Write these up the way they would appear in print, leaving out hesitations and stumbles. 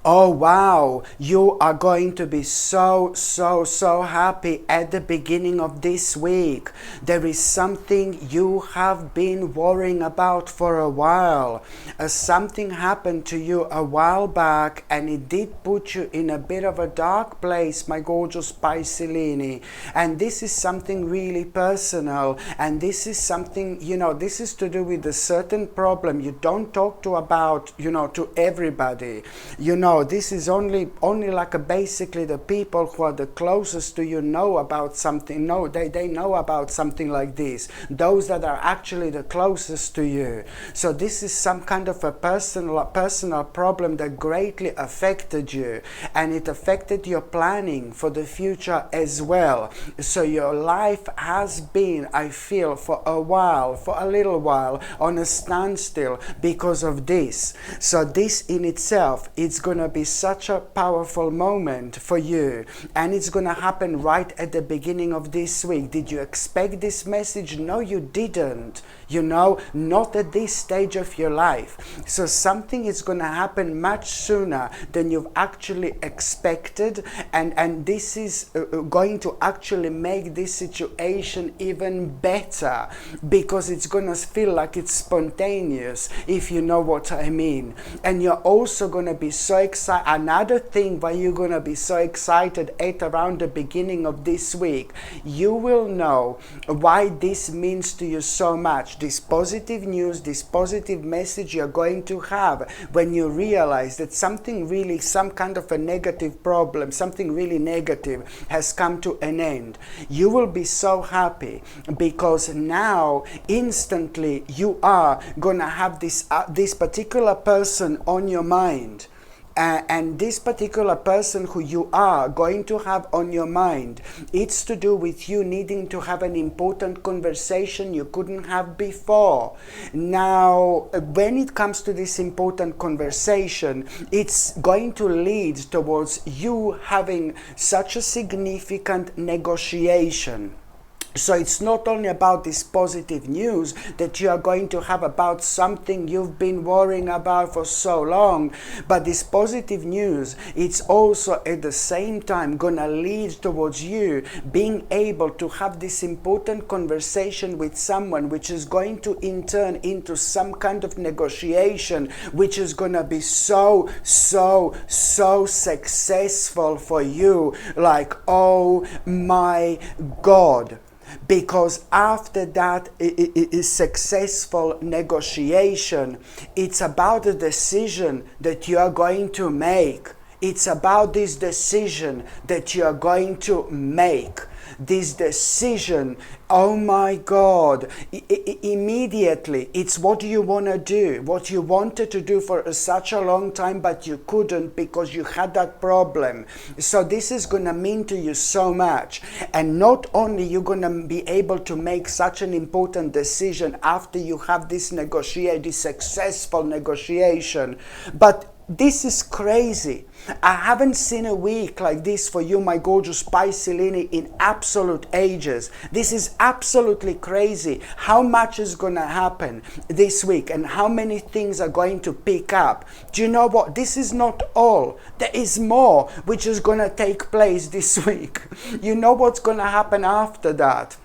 Oh wow, you are going to be so happy at the beginning of this week. There is something you have been worrying about for a while. Something happened to you a while back and it did put you in a bit of a dark place, my gorgeous Pisces. And this is something really personal, and this is something, this is to do with a certain problem you don't talk to about, to everybody. This is only like basically the people who are the closest to you know about something. No, they know about something like this. Those that are actually the closest to you. So this is some kind of a personal problem that greatly affected you, and it affected your planning for the future as well. So your life has been, I feel, for a little while, on a standstill because of this. So this in itself, it's going to be such a powerful moment for you, and it's going to happen right at the beginning of this week. Did you expect this message? No, you didn't. Not at this stage of your life. So something is going to happen much sooner than you've actually expected, and this is going to actually make this situation even better, because it's going to feel like it's spontaneous, if you know what I mean. And you're also going to be so excited. Another thing why you're going to be so excited at around the beginning of this week, you will know why this means to you so much. This positive news, this positive message you're going to have when you realize that something really, some kind of a negative problem, something really negative has come to an end. You will be so happy because now instantly you are going to have this particular person on your mind. And this particular person who you are going to have on your mind, it's to do with you needing to have an important conversation you couldn't have before. Now, when it comes to this important conversation, it's going to lead towards you having such a significant negotiation. So it's not only about this positive news that you are going to have about something you've been worrying about for so long, but this positive news, it's also at the same time going to lead towards you being able to have this important conversation with someone, which is going to in turn into some kind of negotiation, which is going to be so successful for you. Like, oh my God. Because after that is successful negotiation, it's about the decision that you are going to make. It's about this decision that you are going to make. This decision, oh my God, immediately, it's what you want to do, what you wanted to do for such a long time, but you couldn't because you had that problem. So this is going to mean to you so much. And not only you're going to be able to make such an important decision after you have this successful negotiation, but this is crazy. I haven't seen a week like this for you, my gorgeous Pisces, in absolute ages. This is absolutely crazy. How much is going to happen this week and how many things are going to pick up. Do you know what? This is not all. There is more which is going to take place this week. You know what's going to happen after that?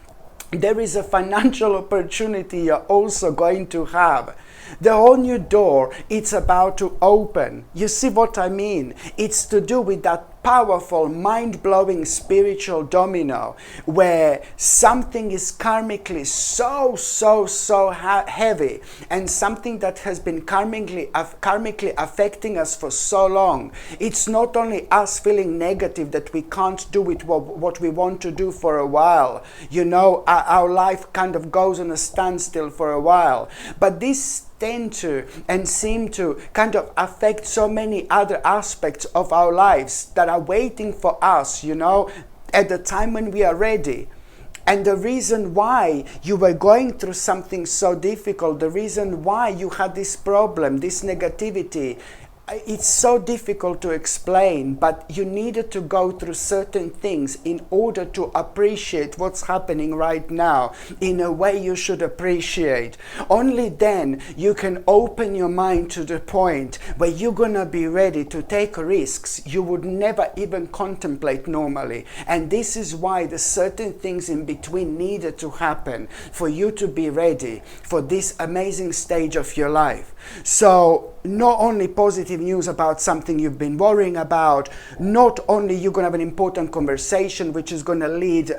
There is a financial opportunity you're also going to have. The whole new door, it's about to open. You see what I mean? It's to do with that powerful, mind-blowing spiritual domino where something is karmically so heavy, and something that has been karmically affecting us for so long. It's not only us feeling negative that we can't do what we want to do for a while. Our life kind of goes on a standstill for a while. But this tend to and seem to kind of affect so many other aspects of our lives that are waiting for us, at the time when we are ready. And the reason why you were going through something so difficult, the reason why you had this problem, this negativity, it's so difficult to explain, but you needed to go through certain things in order to appreciate what's happening right now in a way you should appreciate. Only then you can open your mind to the point where you're gonna be ready to take risks you would never even contemplate normally. And this is why the certain things in between needed to happen for you to be ready for this amazing stage of your life. So not only positive news about something you've been worrying about, not only you're going to have an important conversation which is going to lead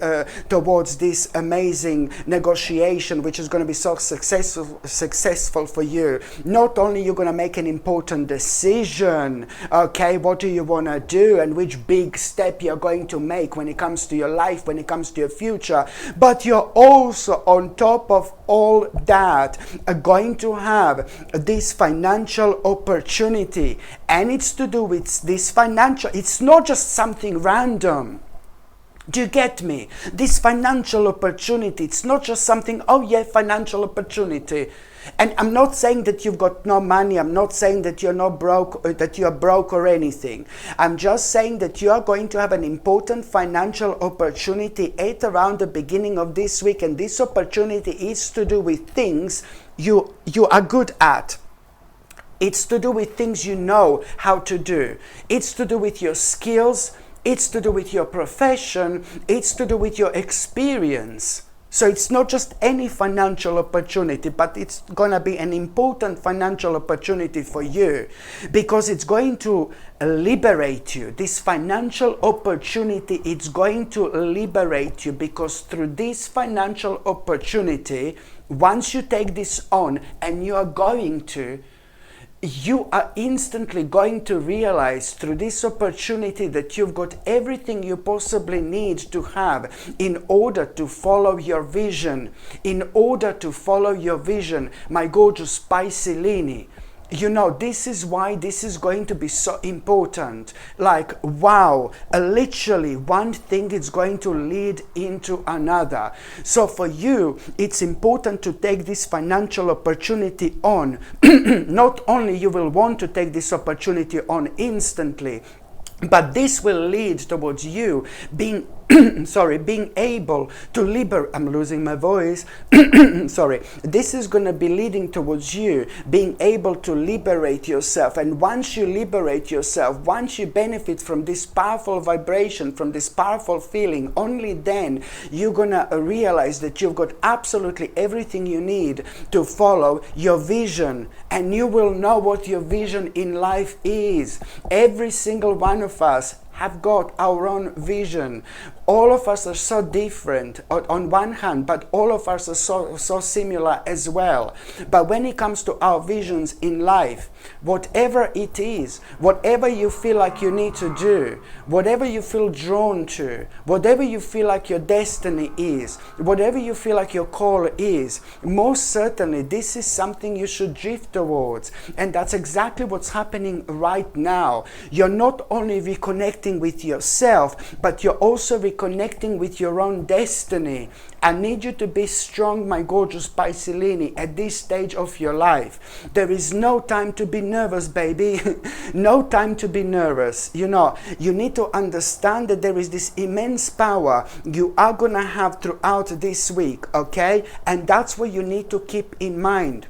towards this amazing negotiation which is going to be so successful for you, not only you're going to make an important decision, okay, what do you want to do and which big step you're going to make when it comes to your life, when it comes to your future, but you're also on top of all that going to have this financial opportunity. And it's to do with this financial, it's not just something random. Do you get me? This financial opportunity, it's not just something, oh yeah, financial opportunity. And I'm not saying that you've got no money. I'm not saying that you're not broke, that you're broke or anything. I'm just saying that you are going to have an important financial opportunity at around the beginning of this week. And this opportunity is to do with things you are good at. It's to do with things you know how to do. It's to do with your skills. It's to do with your profession. It's to do with your experience. So it's not just any financial opportunity, but it's going to be an important financial opportunity for you because it's going to liberate you. This financial opportunity, it's going to liberate you because through this financial opportunity, once you take this on and you are instantly going to realize through this opportunity that you've got everything you possibly need to have in order to follow your vision. In order to follow your vision, my gorgeous Pisces. You know, this is why this is going to be so important. Like, wow, literally one thing is going to lead into another. So for you, it's important to take this financial opportunity on. Not only you will want to take this opportunity on instantly, but this will lead towards you being being able to liberate, I'm losing my voice, this is going to be leading towards you being able to liberate yourself. And once you liberate yourself, once you benefit from this powerful vibration, from this powerful feeling, only then you're going to realize that you've got absolutely everything you need to follow your vision. And you will know what your vision in life is. Every single one of us have got our own vision. All of us are so different on one hand, but all of us are so similar as well. But when it comes to our visions in life, whatever it is, whatever you feel like you need to do, whatever you feel drawn to, whatever you feel like your destiny is, whatever you feel like your call is, most certainly this is something you should drift towards. And that's exactly what's happening right now. You're not only reconnecting with yourself, but you're also reconnecting with your own destiny. I need you to be strong, my gorgeous Pisces, at this stage of your life. There is no time to be nervous, baby. No time to be nervous. You know, you need to understand that there is this immense power you are going to have throughout this week, okay? And that's what you need to keep in mind.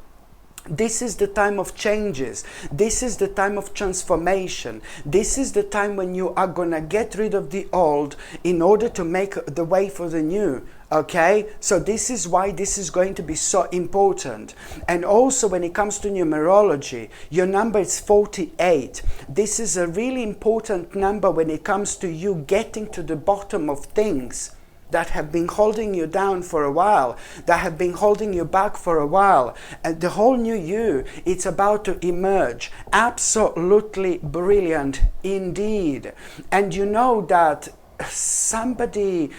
This is the time of changes. This is the time of transformation. This is the time when you are going to get rid of the old in order to make the way for the new. Okay, so this is why this is going to be so important. And also when it comes to numerology, your number is 48. This is a really important number when it comes to you getting to the bottom of things that have been holding you down for a while, that have been holding you back for a while. And the whole new you, it's about to emerge. Absolutely brilliant indeed. And you know that somebody,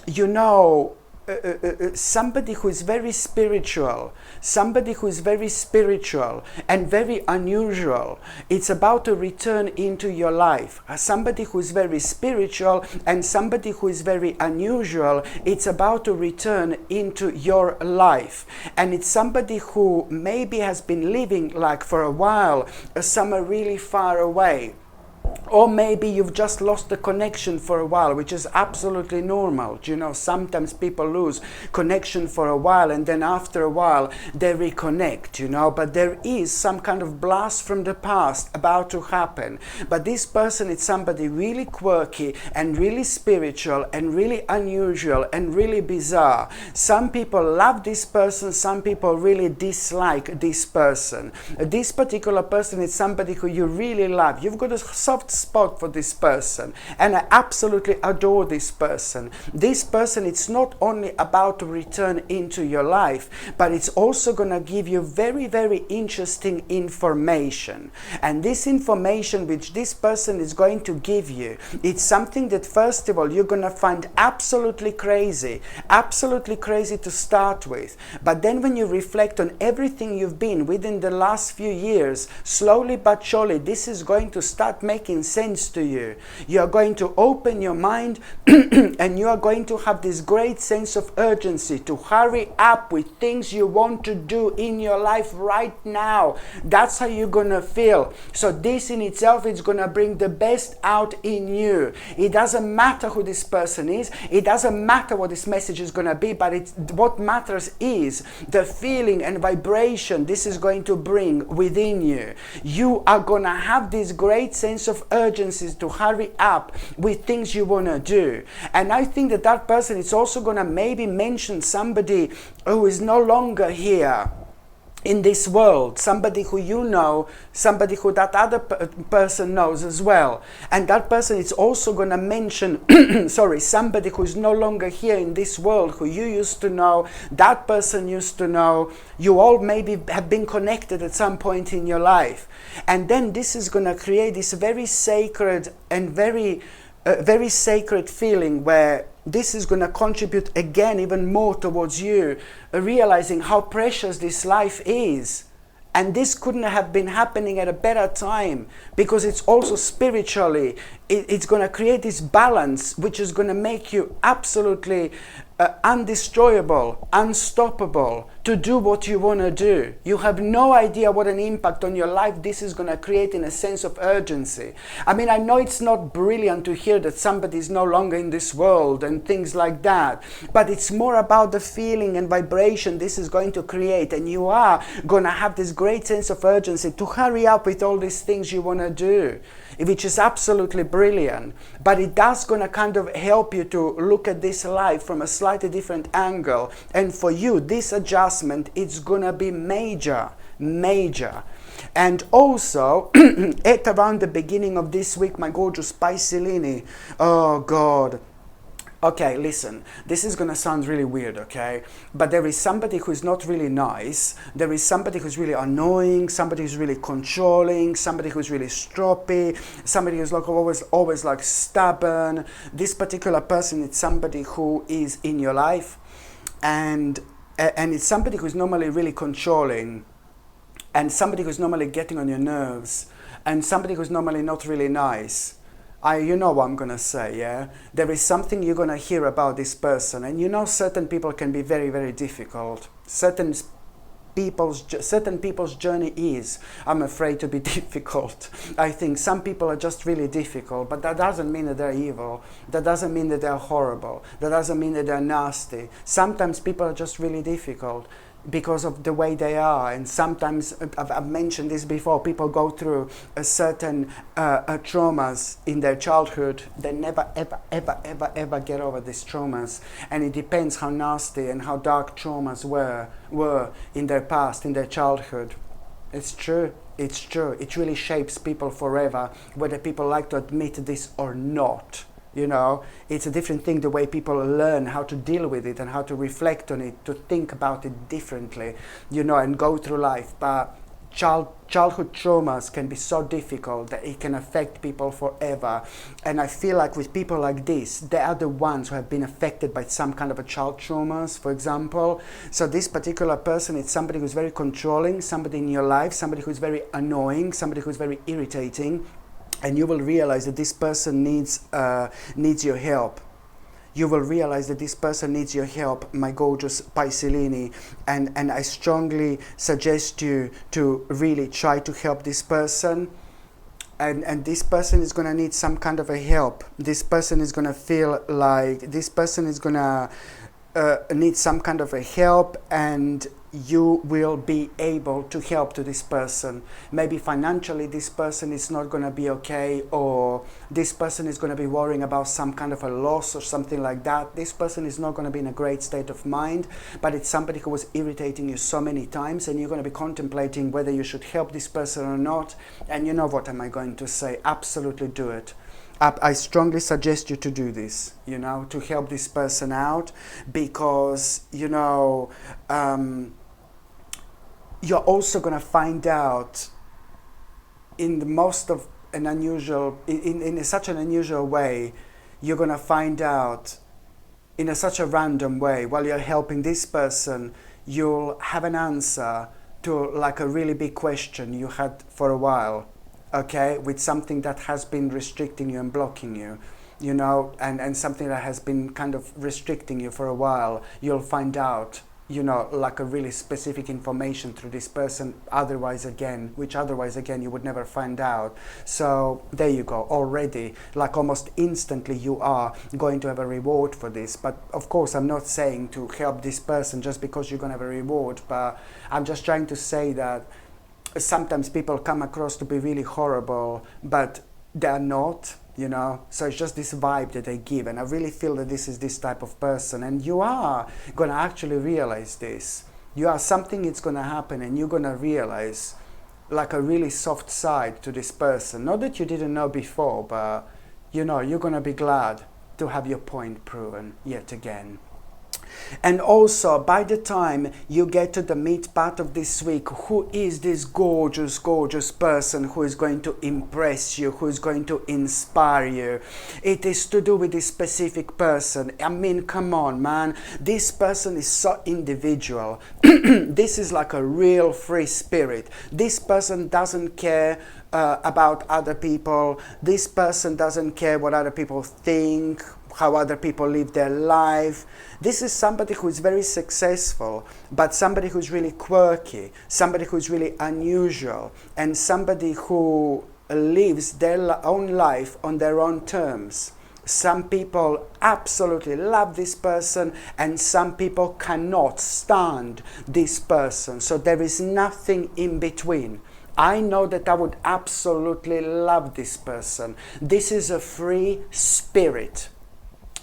you know, somebody who is very spiritual, and very unusual. It's about to return into your life. Somebody who is very spiritual and somebody who is very unusual, it's about to return into your life. And it's somebody who maybe has been living like for a while, somewhere really far away. Or maybe you've just lost the connection for a while, which is absolutely normal. You know, sometimes people lose connection for a while and then after a while they reconnect, you know. But there is some kind of blast from the past about to happen. But this person is somebody really quirky and really spiritual and really unusual and really bizarre. Some people love this person, some people really dislike this person. This particular person is somebody who you really love. You've got a soft spot for this person, and I absolutely adore this person. This person, it's not only about to return into your life, but it's also going to give you very, very interesting information. And this information which this person is going to give you, it's something that first of all you're going to find absolutely crazy to start with. But then when you reflect on everything you've been within the last few years, slowly but surely this is going to start making sense to you. You are going to open your mind and you are going to have this great sense of urgency to hurry up with things you want to do in your life right now. That's how you're going to feel. So this in itself is going to bring the best out in you. It doesn't matter who this person is. It doesn't matter what this message is going to be, but what matters is the feeling and vibration this is going to bring within you. You are going to have this great sense of urgency to hurry up with things you want to do. And I think that that person is also going to maybe mention somebody who is no longer here in this world, somebody who you know, somebody who that other person knows as well. And that person is also going to mention, somebody who is no longer here in this world, who you used to know, that person used to know. You all maybe have been connected at some point in your life. And then this is going to create this very sacred and very sacred feeling where this is going to contribute again even more towards you realizing how precious this life is. And this couldn't have been happening at a better time, because it's also spiritually, it's going to create this balance which is going to make you absolutely undestroyable, unstoppable to do what you want to do. You have no idea what an impact on your life this is going to create in a sense of urgency. I mean, I know it's not brilliant to hear that somebody is no longer in this world and things like that, but it's more about the feeling and vibration this is going to create, and you are going to have this great sense of urgency to hurry up with all these things you want to do, which is absolutely brilliant. But it does going to kind of help you to look at this life from a slightly different angle. And for you, this adjustment, it's going to be major. And also, at around the beginning of this week, my gorgeous Piscelini, oh God. Okay, listen, this is going to sound really weird, okay? But there is somebody who is not really nice. There is somebody who's really annoying, somebody who's really controlling, somebody who's really stroppy, somebody who's like always like stubborn. This particular person is somebody who is in your life, and it's somebody who's normally really controlling, and somebody who's normally getting on your nerves, and somebody who's normally not really nice. You know what I'm going to say, yeah? There is something you're going to hear about this person. And you know certain people can be very, very difficult. Certain people's journey is, I'm afraid, to be difficult. I think some people are just really difficult, but that doesn't mean that they're evil. That doesn't mean that they're horrible. That doesn't mean that they're nasty. Sometimes people are just really difficult because of the way they are. And sometimes, I've mentioned this before, people go through a certain traumas in their childhood. They never ever get over these traumas, and it depends how nasty and how dark traumas were in their past, in their childhood. It's true. It really shapes people forever, whether people like to admit this or not. You know, it's a different thing the way people learn how to deal with it and how to reflect on it, to think about it differently, you know, and go through life. But childhood traumas can be so difficult that it can affect people forever. And I feel like with people like this, they are the ones who have been affected by some kind of a child traumas, for example. So this particular person is somebody who's very controlling, somebody in your life, somebody who's very annoying, somebody who's very irritating, and you will realize that this person needs your help. You will realize that this person needs your help, my gorgeous Piscelini, and I strongly suggest you to really try to help this person. And this person is going to need some kind of a help. This person is going to feel like this person is going to need some kind of a help, and you will be able to help to this person. Maybe financially this person is not going to be okay, or this person is going to be worrying about some kind of a loss or something like that. This person is not going to be in a great state of mind, but it's somebody who was irritating you so many times, and you're going to be contemplating whether you should help this person or not. And you know what am I going to say? Absolutely do it. I strongly suggest you to do this, you know, to help this person out, because, you know, you're also going to find out in the most of an unusual, in such an unusual way, you're going to find out in such a random way, while you're helping this person, you'll have an answer to like a really big question you had for a while. Okay, with something that has been restricting you and blocking you, you know, and something that has been kind of restricting you for a while, you'll find out, you know, like a really specific information through this person, otherwise again you would never find out. So there you go, already, like almost instantly you are going to have a reward for this. But of course I'm not saying to help this person just because you're going to have a reward, but I'm just trying to say that sometimes people come across to be really horrible, but they're not, you know. So it's just this vibe that they give, and I really feel that this is this type of person, and you are going to actually realize this. Something is going to happen, and you're going to realize like a really soft side to this person. Not that you didn't know before, but you know, you're going to be glad to have your point proven yet again. And also, by the time you get to the mid part of this week, who is this gorgeous, gorgeous person who is going to impress you, who is going to inspire you? It is to do with this specific person. I mean, come on, man. This person is so individual. This is like a real free spirit. This person doesn't care about other people. This person doesn't care what other people think, how other people live their life. This is somebody who is very successful, but somebody who's really quirky, somebody who's really unusual, and somebody who lives their own life on their own terms. Some people absolutely love this person, and some people cannot stand this person. So there is nothing in between. I know that I would absolutely love this person. This is a free spirit.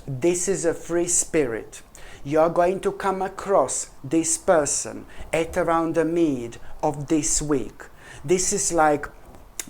This is a free spirit. You're going to come across this person at around the mid of this week. This is like,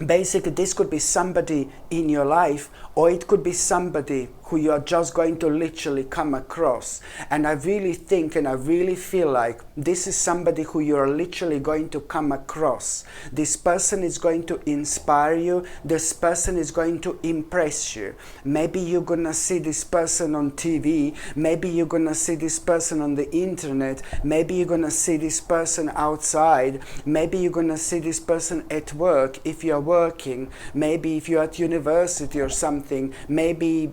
basically, this could be somebody in your life, or it could be somebody who you are just going to literally come across. And I really think and I really feel like this is somebody who you are literally going to come across. This person is going to inspire you. This person is going to impress you. Maybe you're going to see this person on TV. Maybe you're going to see this person on the internet. Maybe you're going to see this person outside. Maybe you're going to see this person at work if you're working. Maybe if you're at university or something. Maybe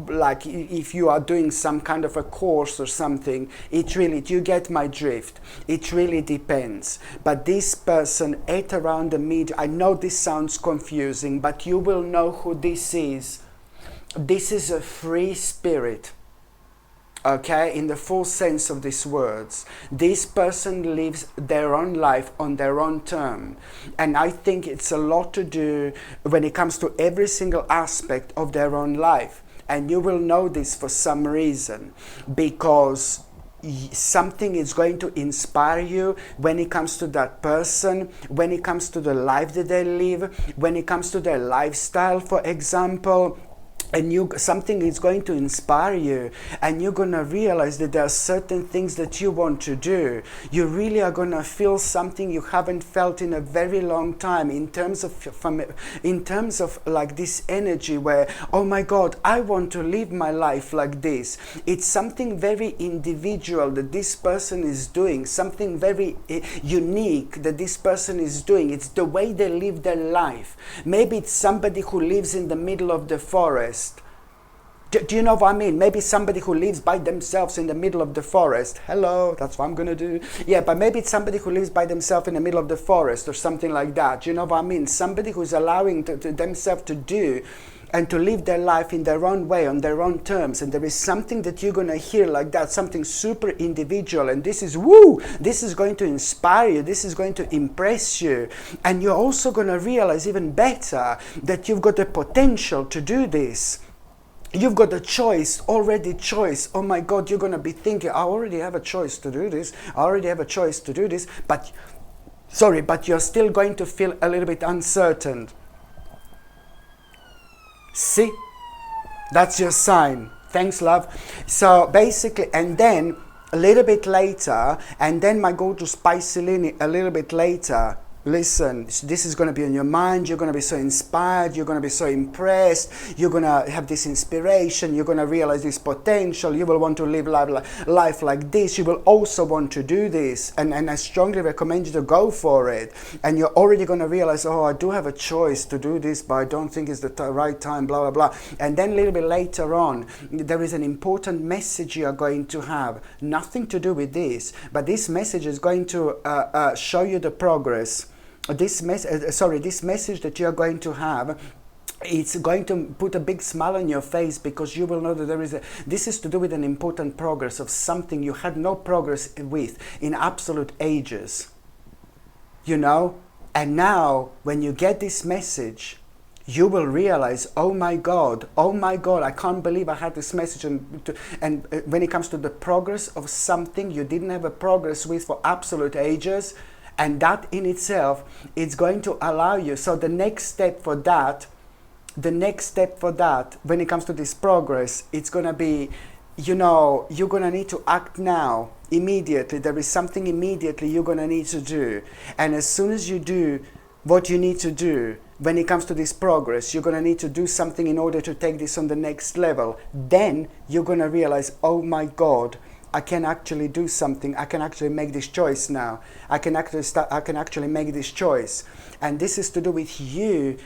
like if you are doing some kind of a course or something. You get my drift. It really depends. But this person at around the mid, I know this sounds confusing, but you will know who this is. This is a free spirit. Okay, in the full sense of these words. This person lives their own life on their own term. And I think it's a lot to do when it comes to every single aspect of their own life. And you will know this for some reason, because something is going to inspire you when it comes to that person, when it comes to the life that they live, when it comes to their lifestyle, for example. and something is going to inspire you, and you're going to realize that there are certain things that you want to do. You really are going to feel something you haven't felt in a very long time, in terms of like this energy where, oh my God, I want to live my life like this. It's something very individual that this person is doing, something very unique that this person is doing. It's the way they live their life. Maybe it's somebody who lives in the middle of the forest. Do you know what I mean? Maybe somebody who lives by themselves in the middle of the forest. Hello, that's what I'm going to do. Yeah, but maybe it's somebody who lives by themselves in the middle of the forest or something like that. Do you know what I mean? Somebody who's allowing themselves to do and to live their life in their own way, on their own terms. And there is something that you're going to hear like that, something super individual. And this is, woo, this is going to inspire you. This is going to impress you. And you're also going to realize even better that you've got the potential to do this. You've got a choice, already choice. Oh my God, you're going to be thinking, I already have a choice to do this. I already have a choice to do this. But you're still going to feel a little bit uncertain. See? That's your sign. Thanks, love. So basically, and then a little bit later, and then my gorgeous Pisces a little bit later, listen, this is going to be in your mind. You're going to be so inspired. You're going to be so impressed. You're going to have this inspiration. You're going to realize this potential. You will want to live life like this. You will also want to do this. And I strongly recommend you to go for it. And you're already going to realize, oh, I do have a choice to do this, but I don't think it's the right time, blah, blah, blah. And then a little bit later on, there is an important message you are going to have. Nothing to do with this, but this message is going to show you the progress. This message that you're going to have, it's going to put a big smile on your face, because you will know that this is to do with an important progress of something you had no progress with in absolute ages. You know? And now, when you get this message, you will realize, oh my God, I can't believe I had this message. And when it comes to the progress of something you didn't have a progress with for absolute ages, and that in itself is going to allow you. So the next step for that, when it comes to this progress, it's going to be, you know, you're going to need to act now, immediately. There is something immediately you're going to need to do. And as soon as you do what you need to do, when it comes to this progress, you're going to need to do something in order to take this on the next level. Then you're going to realize, oh my God, I can actually do something. I can actually make this choice now. I can actually make this choice. And this is to do with you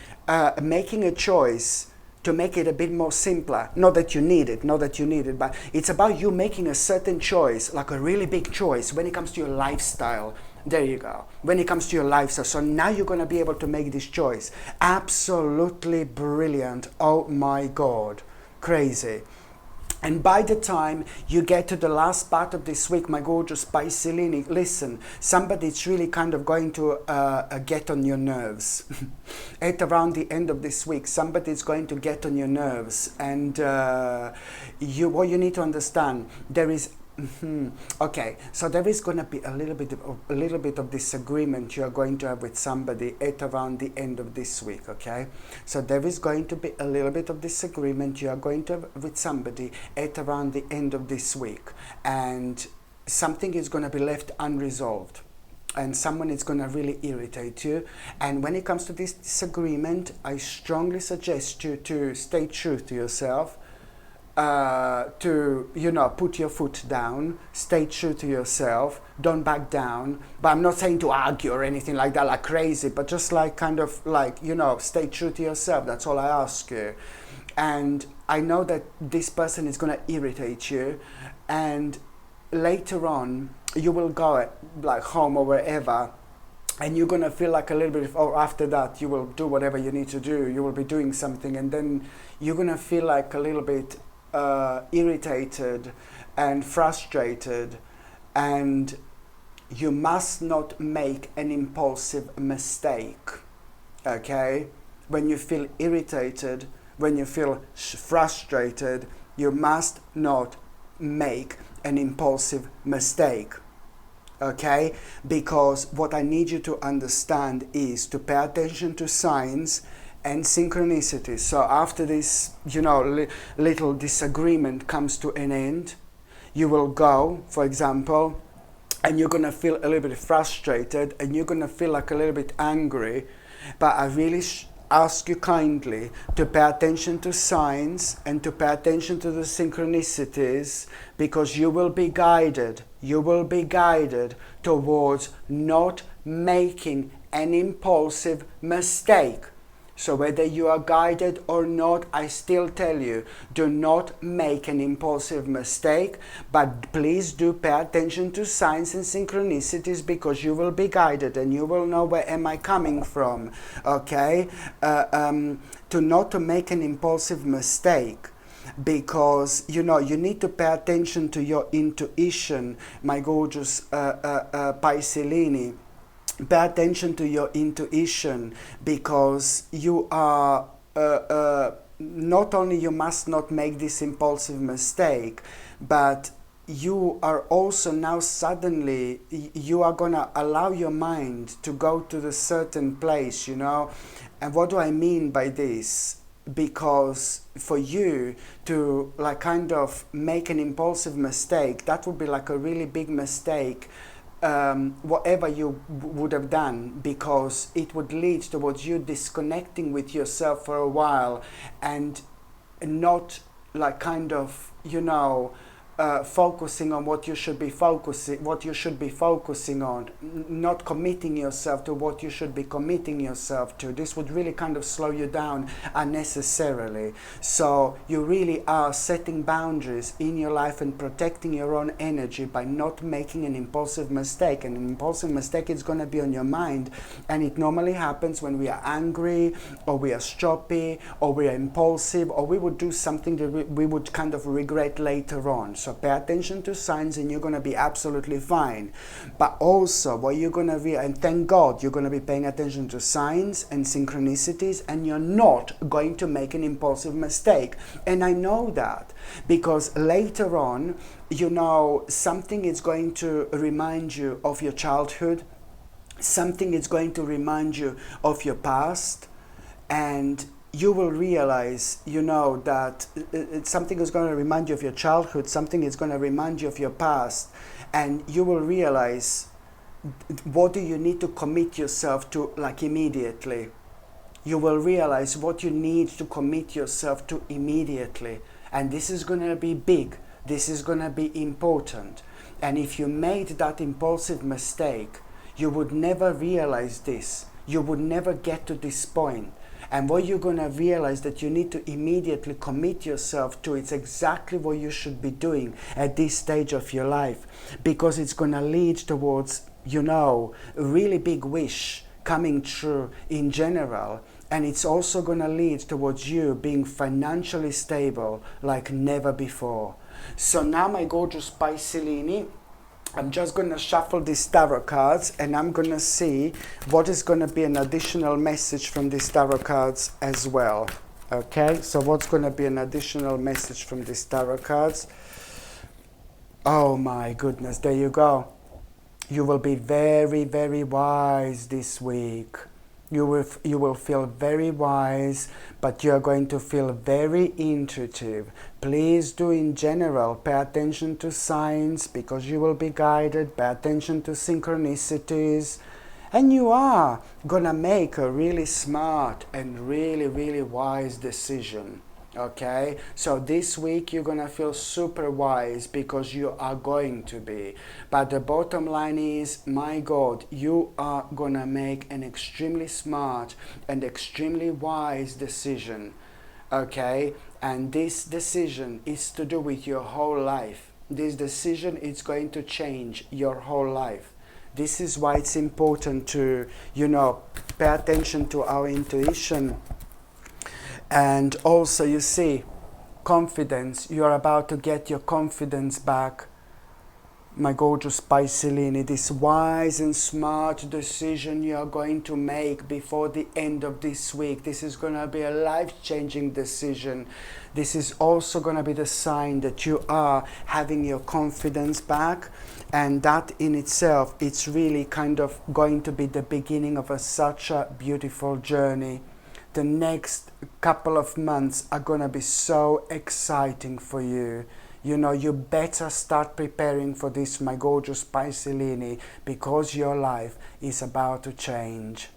making a choice to make it a bit more simpler. Not that you need it, but it's about you making a certain choice, like a really big choice when it comes to your lifestyle. There you go. When it comes to your lifestyle. So now you're going to be able to make this choice. Absolutely brilliant. Oh my God. Crazy. And by the time you get to the last part of this week, my gorgeous Pisces, listen, somebody's really kind of going to get on your nerves. At around the end of this week, somebody's going to get on your nerves. And what you need to understand, there is... Okay, so there is going to be a little bit of disagreement you are going to have with somebody at around the end of this week. Okay, so there is going to be a little bit of disagreement you are going to have with somebody at around the end of this week, and something is going to be left unresolved, and someone is going to really irritate you. And when it comes to this disagreement, I strongly suggest you to stay true to yourself. To, you know, put your foot down, stay true to yourself, don't back down. But I'm not saying to argue or anything like that, like crazy, but just like kind of like, you know, stay true to yourself. That's all I ask you. And I know that this person is going to irritate you, and later on you will go like home or wherever, and you're going to feel like a little bit, or after that you will do whatever you need to do. You will be doing something, and then you're going to feel like a little bit irritated and frustrated, and you must not make an impulsive mistake. Okay? When you feel irritated, when you feel frustrated, you must not make an impulsive mistake. Okay? Because what I need you to understand is to pay attention to signs and synchronicity. So after this, little disagreement comes to an end, you will go, for example, and you're going to feel a little bit frustrated and you're going to feel like a little bit angry. But I really ask you kindly to pay attention to signs and to pay attention to the synchronicities, because you will be guided. You will be guided towards not making an impulsive mistake. So whether you are guided or not, I still tell you, do not make an impulsive mistake, but please do pay attention to signs and synchronicities, because you will be guided and you will know where am I coming from, okay? To make an impulsive mistake, because you need to pay attention to your intuition, my gorgeous Pisces. Pay attention to your intuition, because you are not only you must not make this impulsive mistake, but you are also now suddenly you are gonna allow your mind to go to the certain place, And what do I mean by this? Because for you to kind of make an impulsive mistake, that would be like a really big mistake. Whatever you would have done, because it would lead towards you disconnecting with yourself for a while and not focusing on what you should be focusing on, not committing yourself to what you should be committing yourself to. This would really kind of slow you down unnecessarily. So you really are setting boundaries in your life and protecting your own energy by not making an impulsive mistake. And an impulsive mistake is going to be on your mind, and it normally happens when we are angry, or we are stroppy, or we are impulsive, or we would do something that we would kind of regret later on. So pay attention to signs and you're going to be absolutely fine. But also what you're going to and thank God you're going to be paying attention to signs and synchronicities, and you're not going to make an impulsive mistake. And I know that because later on, something is going to remind you of your childhood, something is going to remind you of your past, and you will realize, that something is going to remind you of your childhood, something is going to remind you of your past, and you will realize what do you need to commit yourself to immediately. You will realize what you need to commit yourself to immediately. And this is going to be big. This is going to be important. And if you made that impulsive mistake, you would never realize this. You would never get to this point. And what you're going to realize that you need to immediately commit yourself to, it's exactly what you should be doing at this stage of your life, because it's going to lead towards, a really big wish coming true in general. And it's also going to lead towards you being financially stable like never before. So now, my gorgeous Pisces, I'm just going to shuffle these tarot cards and I'm going to see what is going to be an additional message from these tarot cards as well. Okay, so what's going to be an additional message from these tarot cards? Oh my goodness, there you go. You will be very, very wise this week. You will feel very wise, but you are going to feel very intuitive. Please do in general pay attention to signs, because you will be guided. Pay attention to synchronicities. And you are going to make a really smart and really, really wise decision. Okay, so this week you're gonna feel super wise, because you are going to be. But the bottom line is, my God, you are gonna make an extremely smart and extremely wise decision. Okay, and this decision is to do with your whole life. This decision is going to change your whole life. This is why it's important to, pay attention to our intuition. And also, you see, confidence. You are about to get your confidence back, my gorgeous Pisces. This wise and smart decision you are going to make before the end of this week. This is going to be a life-changing decision. This is also going to be the sign that you are having your confidence back. And that in itself, it's really kind of going to be the beginning of such a beautiful journey the next couple of months are gonna be so exciting for you. You know, you better start preparing for this, my gorgeous Piscelini, because your life is about to change.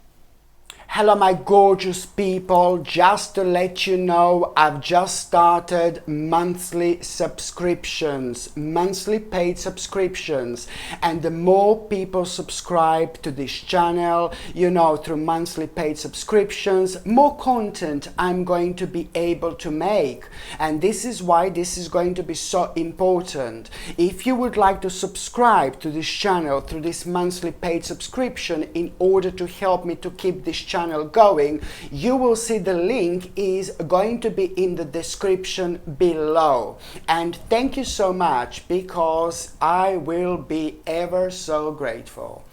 Hello my gorgeous people, just to let you know, I've just started monthly subscriptions, monthly paid subscriptions, and the more people subscribe to this channel, you know, through monthly paid subscriptions, more content I'm going to be able to make. And this is why this is going to be so important. If you would like to subscribe to this channel through this monthly paid subscription in order to help me to keep this channel going, you will see the link is going to be in the description below. And thank you so much, because I will be ever so grateful.